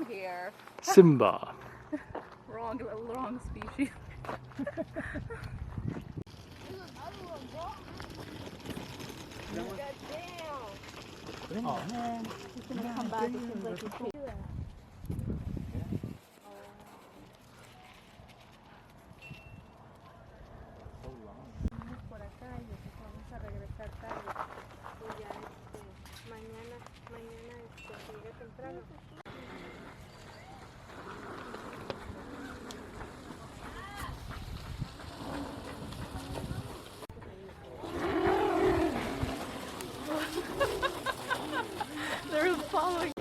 here. Simba. Wrong species. Oh man. He's gonna come back. It seems like he's cool. Por acá y después vamos a regresar tarde. Y ya mañana se llega temprano. They're following.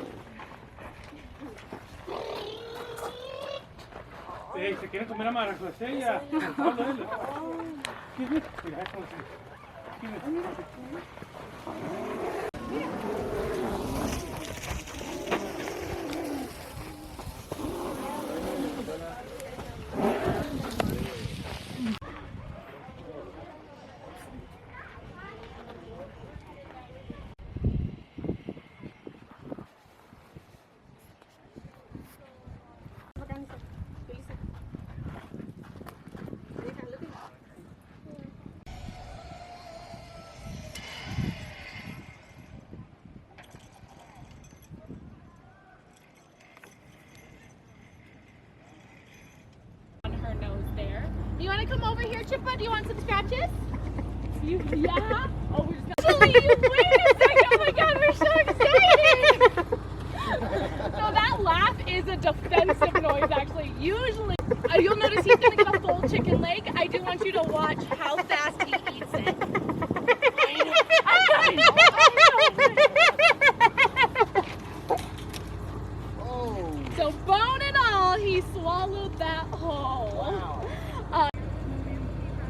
Se quieren comer a Maracosella. Mira, es como si. You want to come over here, Chippa? Do you want some scratches? Yeah? Oh, we're just gonna... Wait a second! Oh my god, we're so excited! So that laugh is a defensive noise, actually. Usually, you'll notice he's gonna get a full chicken leg. I do want you to watch how fast he eats it. So bone and all, he swallowed that whole. Wow.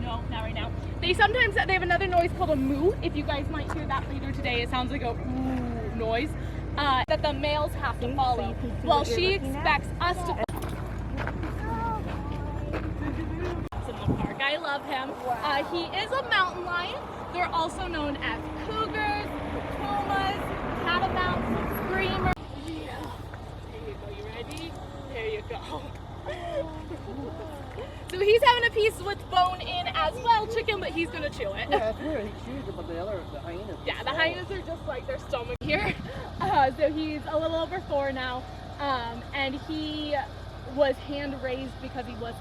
No, not right now. They have another noise called a moo. If you guys might hear that later today, it sounds like a ooh noise. That the males have to follow. Well, she expects us to. It's in the park. I love him. He is a mountain lion. They're also known as cougars, pumas, catamounts, screamers. There you go. So he's having a piece with bone in as well, chicken, but he's gonna chew it. Yeah, that's weird. He chews it, but the hyenas. Yeah, the hyenas are just like their stomach here. So he's a little over 4 now, and he was hand raised because he was.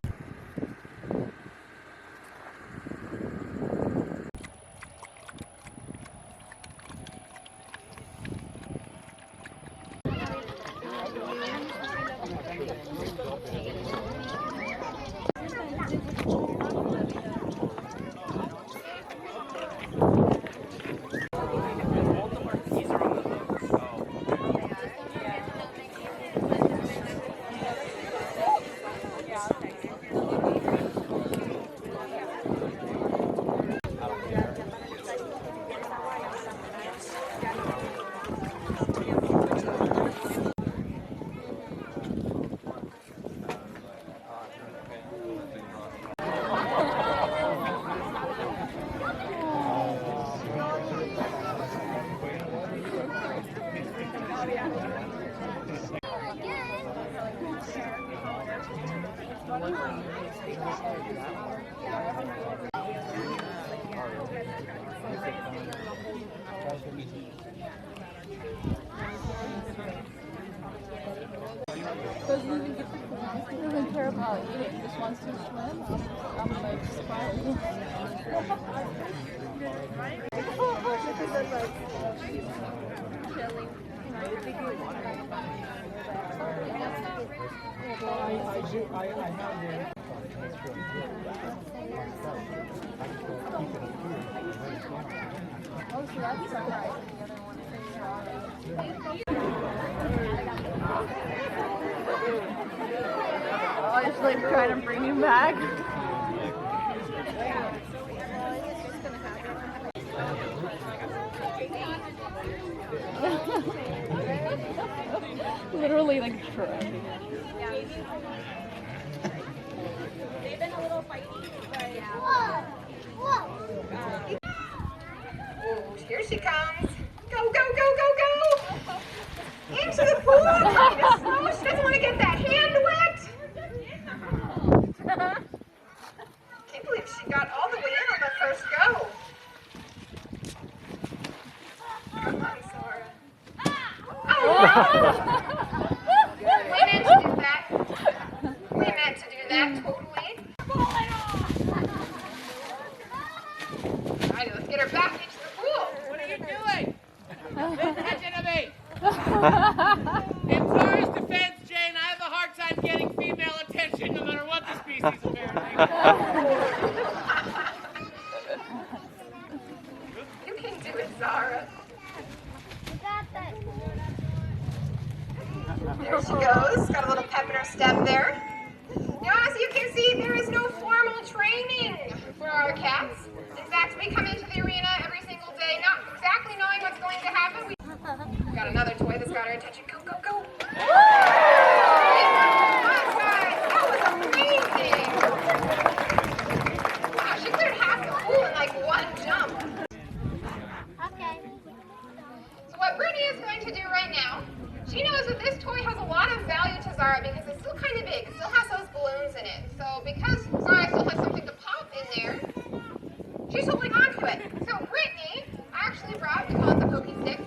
Doesn't care about you, he just wants to swim. I'm like surprised. Oh, so that's sunrise. I just like trying to bring him back. Literally like trying. They've been a little fighty, but Oh, here she comes. Go, go, go, go, go. Into the pool. No, she doesn't want meant to do that. We meant to do that, totally. Alrighty, let's get her back into the pool. What are you doing? Attention to me. In tourist defense, Jane, I have a hard time getting female attention no matter what the species, apparently. You can do it, Zara. There she goes. Got a little pep in her step there. Now, as you can see, there is no formal training for our cats. In fact, we come into the arena every single day not exactly knowing what's going to happen. We've got another toy that's got our attention. Go, go, go. That was amazing. Wow, she cleared half the pool in like one jump. Okay. So what Brittany is going to do right now, she knows that this toy has a lot of value to Zara because it's still kind of big. It still has those balloons in it. So because Zara still has something to pop in there, she's holding on to it. So Brittany actually brought, we call it the pokey stick.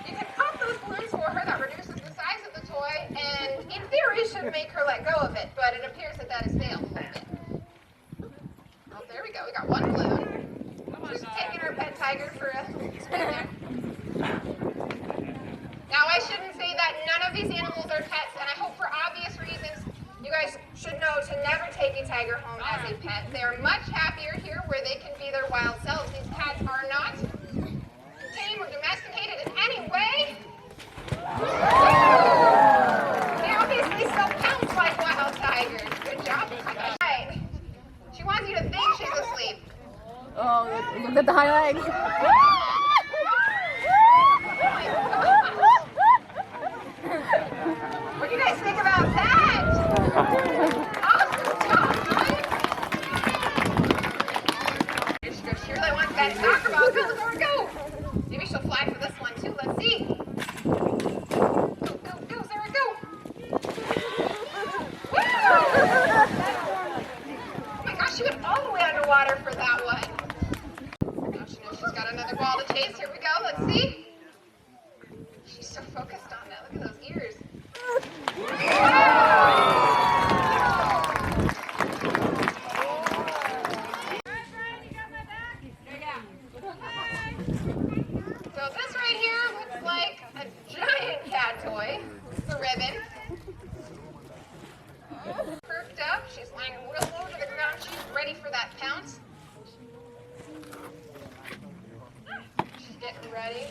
You can pop those balloons for her. That reduces the size of the toy and in theory should make her let go of it. But it appears that that has failed a little bit. Oh, there we go. We got one balloon. She's taking her pet tiger for a spin there. Now, I shouldn't say that none of these animals are pets, and I hope for obvious reasons you guys should know to never take a tiger home as a pet. They are much happier here where they can be their wild selves. These cats are not tame or domesticated in any way. They obviously still pounce like wild tigers. Good job. Right. She wants you to think she's asleep. Oh, look at the high legs. What do you guys think about that? Awesome job, right? Here she goes. She really wants that soccer ball. Go, let her go. Maybe she'll fly for this one too. Let's see. Go, go, go, Sarah, go. Woo! Oh my gosh, she went all the way underwater for that one. Now she knows she's got another ball to chase. Here we go. Let's see. She's so focused on that. Look at those ears. So this right here looks like a giant cat toy. It's a ribbon. Perked up. She's lying real low to the ground. She's ready for that pounce. She's getting ready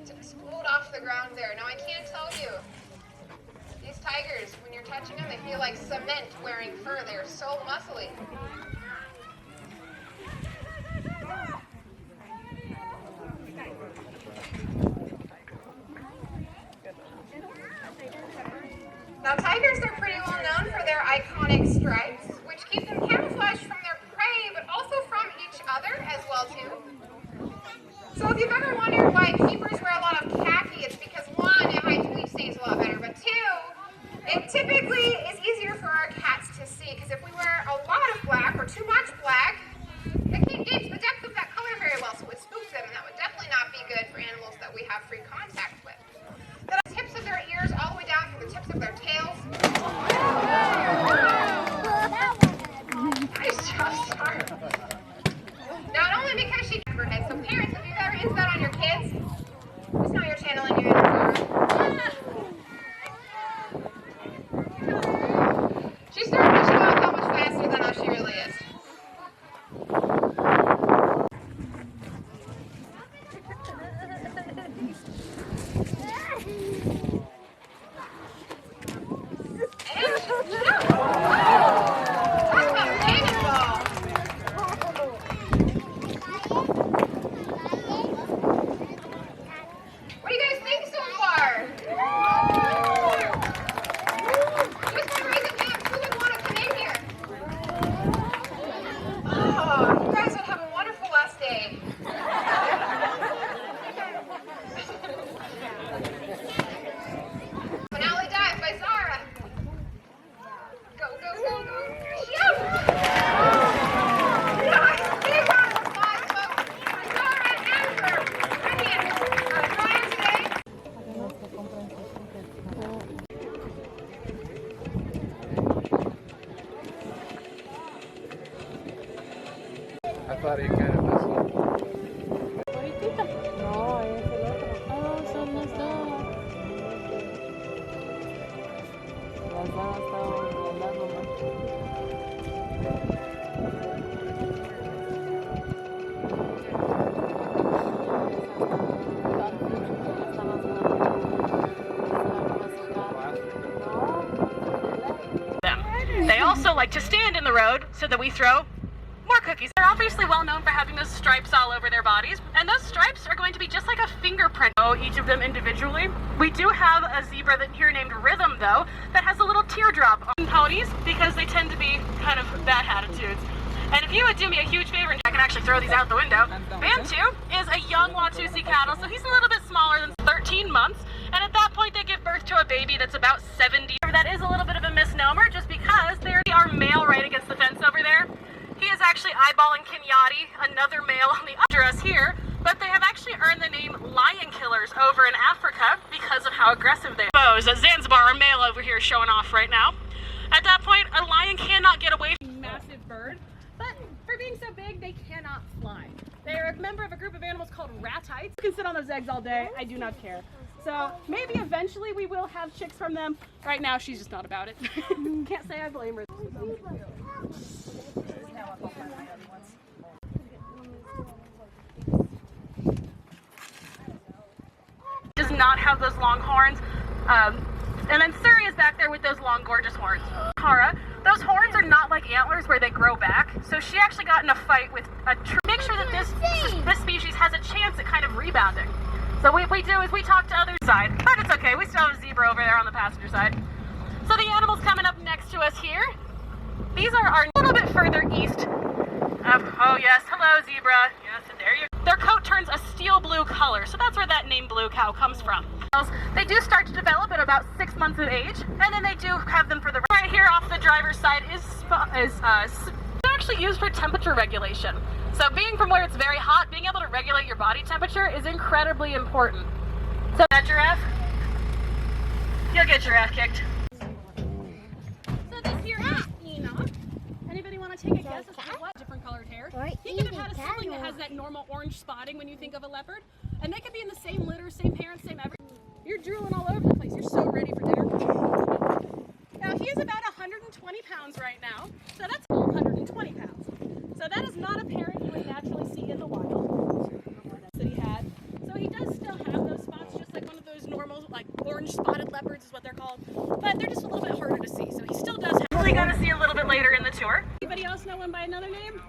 to explode off the ground there. Now I can't tell you. These tigers, when you're touching them, they feel like cement wearing fur. They're so muscly. Now tigers are pretty well known for their iconic stripes, which keep them camouflaged from their prey, but also from each other as well too. So if you've ever wondered why keepers wear a lot of khaki, it's because one, it hides leaf stains a lot better, but two, it typically is easier for our cats to see, because if we wear a lot of black or too much black, they can't gauge the depth of that color very well, so it spooks them, and that would definitely not be good for animals that we have free contact with. Then the tips of their ears all the way down through the tips of their tails. Nice job, Star. Not only because she can her head, so parents, if you've ever used that on your kids, just know you're channeling your inner Zara. She started pushing off how much faster than how she really is. And she's cute. Talk about a cannonball. What do you guys think so far? Just one reason, Pam, who would want to come in here? Oh, you guys would have a wonderful last day. They also like to stand in the road so that we throw more cookies. They're obviously well known for having those stripes all over their bodies, and those stripes are going to be just like a fingerprint. Oh, each of them individually. We do have a zebra that here named Rhythm, though, that has a little teardrop on ponies because they tend to be kind of bad attitudes. And if you would do me a huge favor, and I can actually throw these out the window, Bantu is a young Watusi cattle, so he's a little bit smaller than 13 months, and at that point they give birth to a baby that's about 70. That is a little bit of a misnomer, just because they are male right against the fence over there. He is actually eyeballing Kenyatta, another male on the under us here, but they have actually earned the name lion killers over in Africa because of how aggressive they are. Zanzibar, our male over here showing off right now. At that point, a lion cannot get away from a massive bird, but for being so big, they cannot fly. They are a member of a group of animals called ratites. You can sit on those eggs all day, I do not care. So maybe eventually we will have chicks from them. Right now, she's just not about it. Can't say I blame her. Does not have those long horns. And then Surrey is back there with those long, gorgeous horns. Kara, those horns are not like antlers where they grow back. So she actually got in a fight with a tree. Make sure that this species has a chance at kind of rebounding. So what we do is we talk to other side, but it's okay. We still have a zebra over there on the passenger side. So the animals coming up next to us here, these are a little bit further east. Oh yes, hello zebra. Yes, there you go. Their coat turns a steel blue color, so that's where that name blue cow comes from. They do start to develop at about 6 months of age, and then they do have them for the right here off the driver's side is actually used for temperature regulation. So being from where it's very hot, being able to regulate your body temperature is incredibly important. So that giraffe, you'll get your ass kicked. So this here is Enoch. Anybody want to take a guess as to what different colored hair? He could have had a sibling that has that normal orange spotting when you think of a leopard. And they could be in the same litter, same parents, same everything. You're drooling all over the place. You're so ready for dinner. Now he is about 120 pounds right now. So that's 120 pounds. So that is not a parent you would naturally see in the wild that he had. So he does still have those spots, just like one of those normal, like orange spotted leopards is what they're called. But they're just a little bit harder to see. So he still does have. We're going to see a little bit later in the tour. Anybody else know him by another name?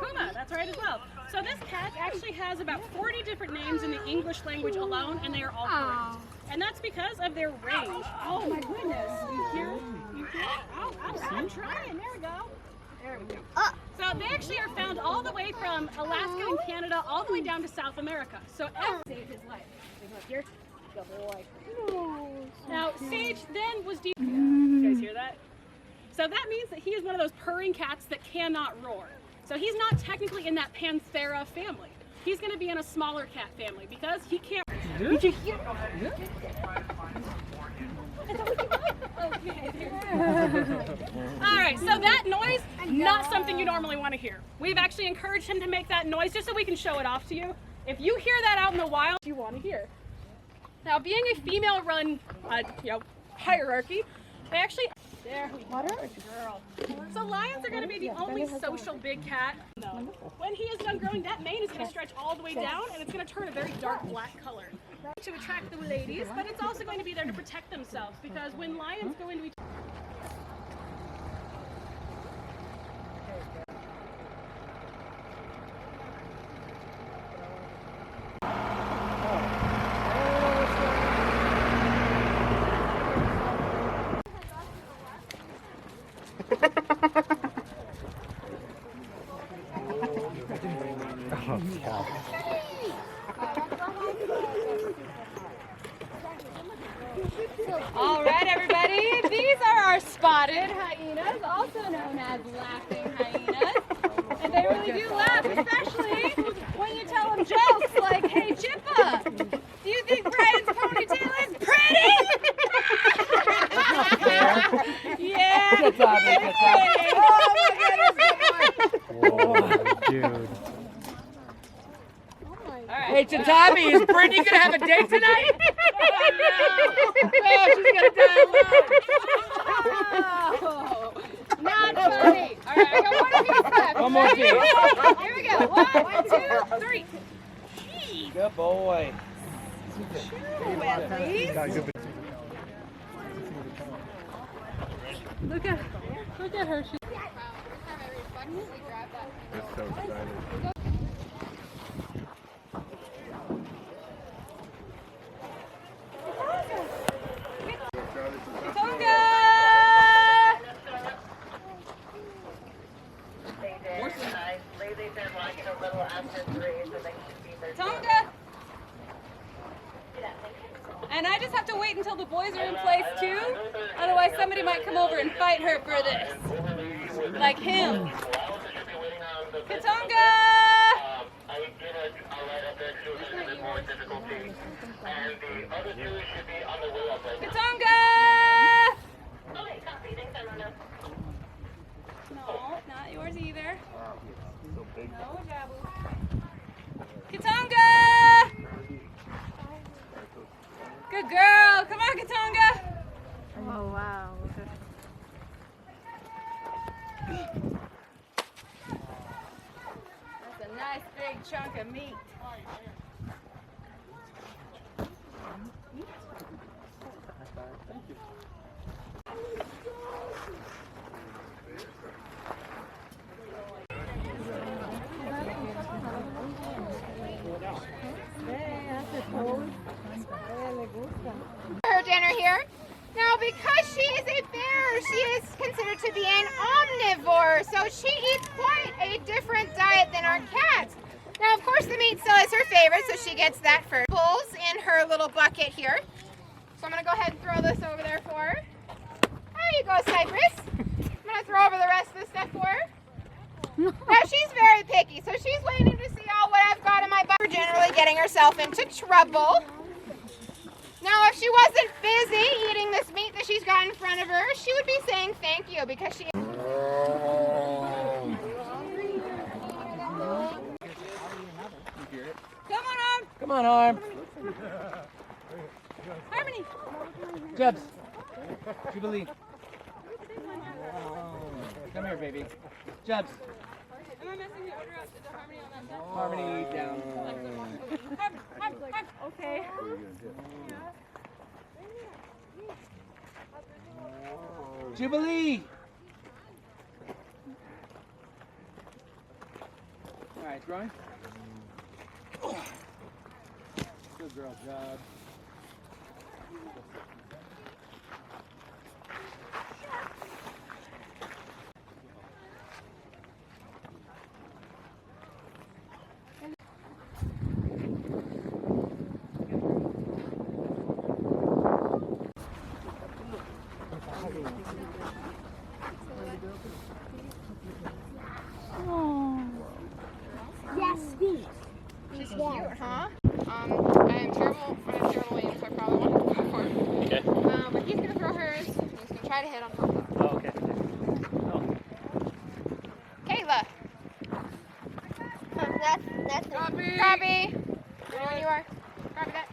Puma, that's right as well. So this cat actually has about 40 different names in the English language alone, and they are all correct. And that's because of their range. Oh my goodness. You hear? You hear? Oh, I'm trying. There we go. There we go. So they actually are found all the way from Alaska and Canada all the way down to South America. So F saved his life. Look here. Good boy. Now Sage then was deep. You guys hear that? So that means that he is one of those purring cats that cannot roar. So he's not technically in that Panthera family. He's going to be in a smaller cat family because he can't. Did you hear? All right, so that noise, not something you normally want to hear. We've actually encouraged him to make that noise just so we can show it off to you. If you hear that out in the wild, you want to hear. Now, being a female-run, hierarchy, they actually. There we go. Girl. So lions are going to be the only social big cat. No. When he is done growing, that mane is going to stretch all the way down, and it's going to turn a very dark black color to attract the ladies. But it's also going to be there to protect themselves because when lions go into each. All right, everybody, these are our spotted hyenas, also known as laughing hyenas. And they really do laugh, especially when you tell them jokes like, hey, Chippa, do you think Brian's ponytail is pretty? Yeah. Good job, good job. Oh, my goodness. Whoa, dude. Hey, Tatabi, is Brittany going to have a date tonight? Oh, no. Oh, she's going to die alone. Here we go. 1, 2, 3. Good boy. Look at her. She's That's so excited. Tonga! And I just have to wait until the boys are in place too. Otherwise somebody might come over and fight her for this. Like him. Katonga! Katonga! No, not yours either. No, Jabu. Katonga! Good girl. Come on, Katonga. oh wow. That's a nice big chunk of meat. Her dinner here. Now, because she is a bear, she is considered to be an omnivore, so she eats quite a different diet than our cat. Now, of course, the meat still is her favorite, so she gets that first. Bowls in her little bucket here. So I'm going to go ahead and throw this over there for her. There you go, Cypress. I'm going to throw over the rest of the stuff for her. Now, she's very picky, so she's waiting to see all what I've got in my bucket. Generally getting herself into trouble. Now, if she wasn't busy eating this meat that she's got in front of her, she would be saying thank you because she... Come on, Arm. Come on, Arm. Harmony. Jebs. Jubilee. Come here, baby. Jebs. Am I messing the order up? Is there Harmony on that side? Harmony down. Okay. Jubilee. All right, throwing. Good girl, job. She's cute, huh? I'm terrible aim, so I probably won't go for it. Okay. But he's going to throw hers. He's going to try to hit on her. Oh, okay. Kayla. That's Copy. Copy. You know when you are. Copy that.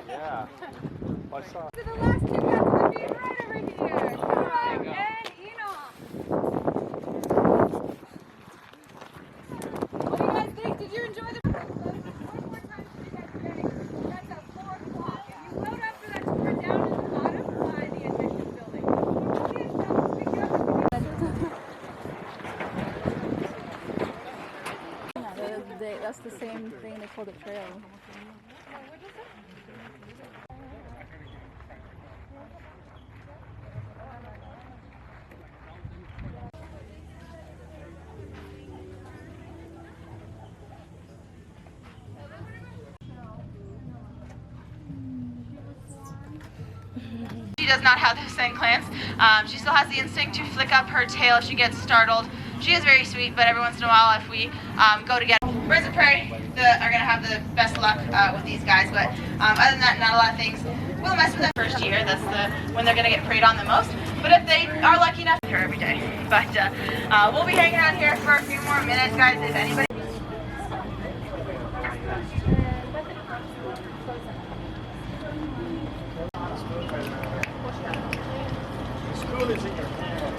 Yeah. Well, I saw. To the last two cats would be right over here. Come on, and Enoch. What do you guys think? Did you enjoy the... One more time so you guys are ready. That's at 4 o'clock. You load up for that tour down at the bottom by the admission building. Please don't pick it up. That's the same thing they call the trail. She does not have those same clans. She still has the instinct to flick up her tail if she gets startled. She is very sweet, but every once in a while if we go together. Birds of prey are going to have the best luck with these guys, but other than that, not a lot of things. We'll mess with them first year. That's when they're going to get preyed on the most. But if they are lucky enough, her every day. But we'll be hanging out here for a few more minutes, guys. If anybody... Food is in your hand.